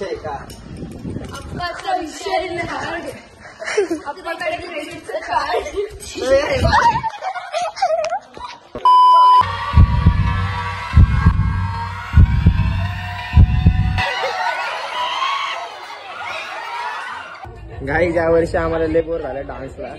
विषय का आपला विषय नाही आपल्याकडे क्रेडिटचं कार्ड घाई ज्या वर्षी आम्हाला लय बोर झालं डान्सला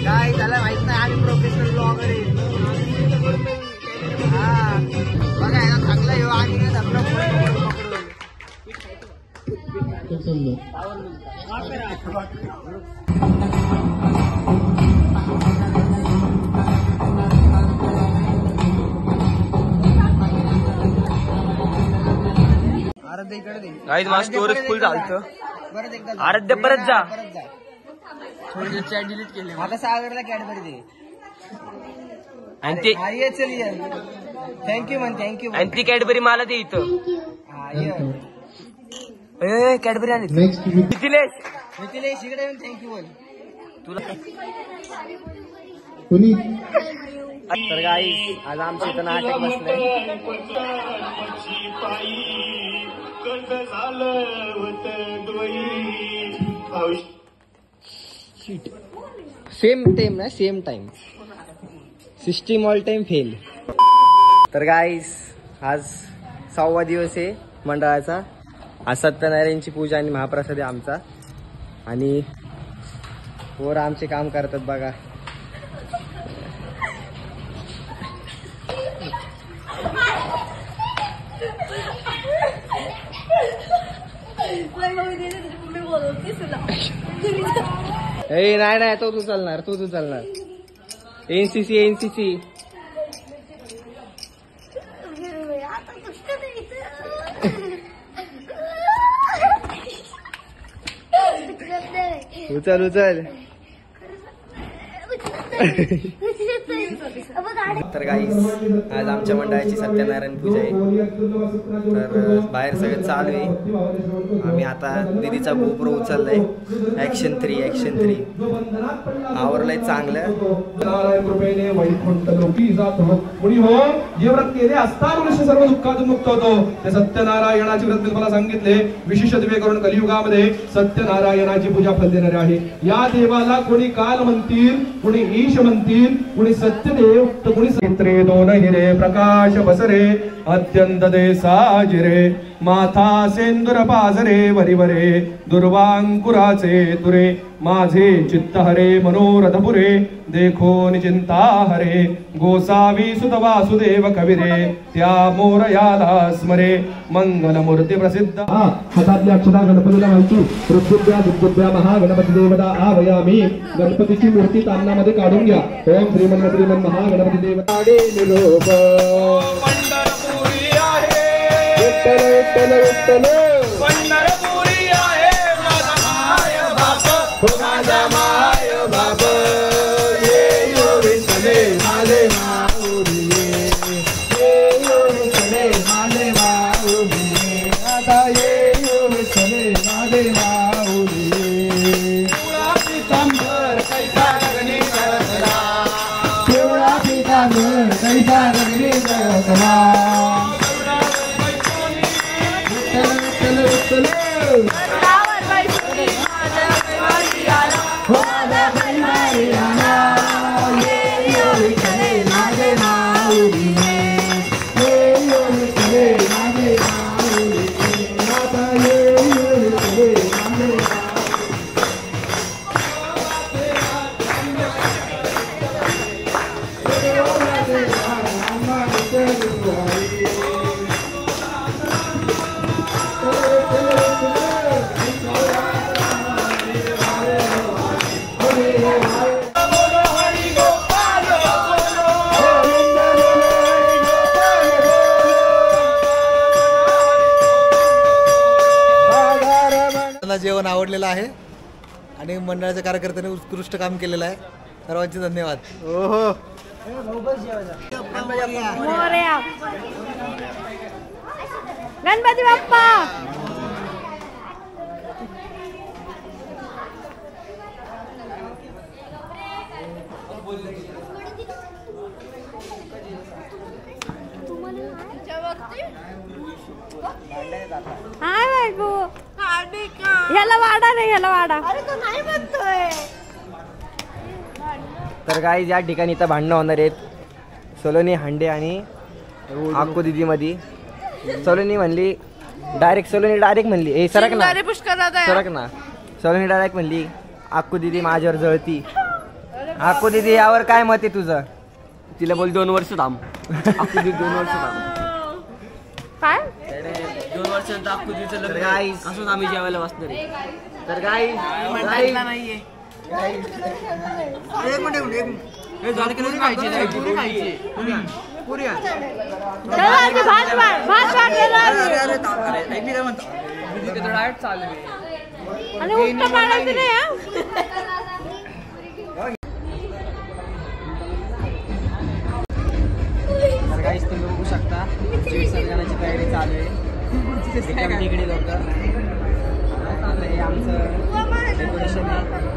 काय त्याला माहित नाही आम्ही प्रोफेशनल ब्लॉगर आहे हा बघा याला चांगला येऊ आणि आपला आराध्य इकडे दे माझं स्टोरेज फुल झालं परत एकदा आराध्य परत जा थोडी चॅट डिलीट केली आता सागरला कॅडबरी दे आणि ते थँक्यू म्हण थँक्यू आणि ती कॅडबरी मला दे इथं कॅडबरी आली मिथिलेश इकडे येऊन थँक्यू बोल तुला तर गाई आज आमच्या इथं नाटक बसलंय सेम टाइम ना same time system all time fail. तर गाईस आज 6वा दिवस आहे मंडळाचा. आज सत्यनारायणची पूजा आणि महाप्रसाद आहे आमचा. आणि वर आमचे काम करतात बघा. नाही तो तू चालणार एनसीसी उचल तर गाईस आज आमच्या मंडळाची सत्यनारायण पूजा आहे. तर बाहेर सगळं चालू आहे. आम्ही आता दीदीचा गोप्रो उचललाय. ऍक्शन 3 आवरलंय चांगलं. जे व्रत केले असता मनुष्य सर्व दुःखातून मुक्त होतो. ते सत्यनारायणाचे व्रत तुम्हाला सांगितले. विशेष दिवे करून कलियुगामध्ये सत्यनारायणाची पूजा फल देणारे आहे. या देवाला कोणी काल म्हणतील, कोणी ईश म्हणतील, कोणी सत्यदेव तर कोणी चित्रे दोन हिरे प्रकाश बसरे अत्यंत दे साजिरे माथा सेंदुर पाजरे वरिवरे दुर्वांकुराचे तुरे माझे चित्त हरे मनोरथ पुरे देखो निचिंता हरे गोसावी सुत वासुदेव कविरे त्या मोरयाला स्मरे मंगल मूर्ती प्रसिद्ध. हातातल्या अक्षता गणपतीला घालतो. ऋतुभ्या दुर्गुभ्या महागणपती देवता आवयामी. गणपतीची मूर्ती तामनामध्ये काढून घ्या. ओम श्रीमन महागणपती देवता पंढरपुरी आहे पंढरपुरी आहे माझा माय बाप माझा माय बाप ये यो विठ्ठले माझे माऊली ये यो विठ्ठले माझे माऊली आता ये यो विठ्ठले माझे माऊली पिवळा पितांबर कैसा रंगणी करतला पिवळा पितांबर कैसा रंगणी करतला सर्वांना आवडलेला आहे आणि मंडळाच्या कार्यकर्त्यांनी उत्कृष्ट काम केलेलं आहे. सर्वांचे धन्यवाद. ओहो मोरया. गणपती बाप्पा. हाय बायको. ह्याला वाडा रे, ह्याला वाडा. अरे तो नाही म्हणतोय. तर काय या ठिकाणी इथं भांडणं होणार आहेत सलोनी हांडे आणि आक्को दिदी मध्ये. सलोनी डायरेक्ट म्हणली ए सरक ना सलोनी डायरेक्ट म्हणली आक्को दिदी माझ्यावर जळती. आक्को दिदी यावर काय मत आहे तुझं? तिला बोल 2 वर्ष थांब. आक्को दिदी 2 वर्ष थांब. काय 2 वर्षांत आक्को दिदीचं लग्न गाईस असंच आम्ही जेवायला बसणार आहे. तर गाईस नाहीये आणि उष्ट पाडायचं नाही हा. तर गाईस तुम्ही बघू शकता विसर्जनाची तयारी चालू आहे. तिकडे लोक हे आमचं डेकोरेशन आहे.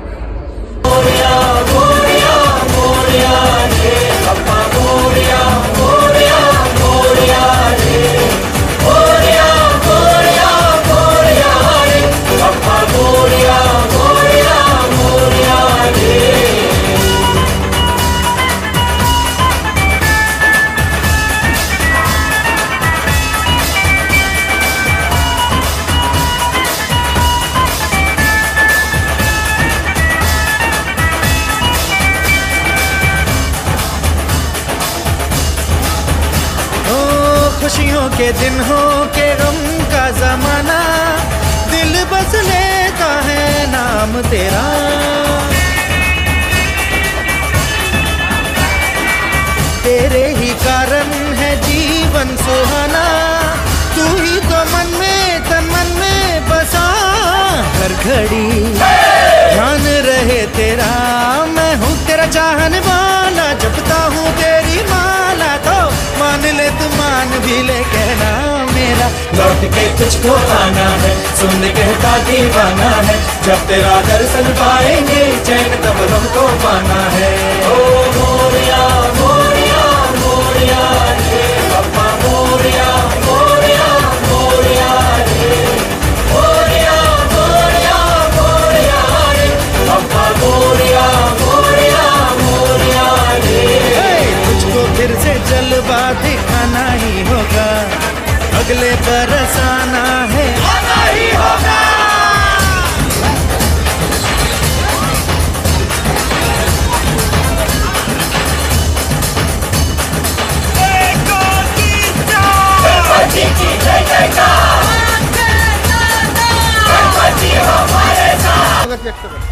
खुशियों के दिन हो के गम का जमाना, दिल बस लेता है नाम तेरा. तेरे ही कारण है जीवन सुहाना, तू ही तो मन में तन मन में बसा. हर घड़ी ध्यान रहे तेरा, मैं हूँ तेरा चाहने वाला, जपता हूँ तेरी माला. तो मान ले तू मान भी ले, कहना मेरा लौट के तुझको आना है, सुन कहता दीवाना है. जब तेरा दर्शन पाएंगे चैन तब हमको पाना है. ओ मोरिया मोरिया मोरिया रे बाप्पा, मोरिया मोरिया मोरिया रे. मोरिया मोरिया मोरिया रे बाप्पा, मोरिया मोरिया मोरिया रे. तुझको फिर से जलवा दिखाना ही होगा, अगले बरस आना है, आना ही होगा. हमारे साथ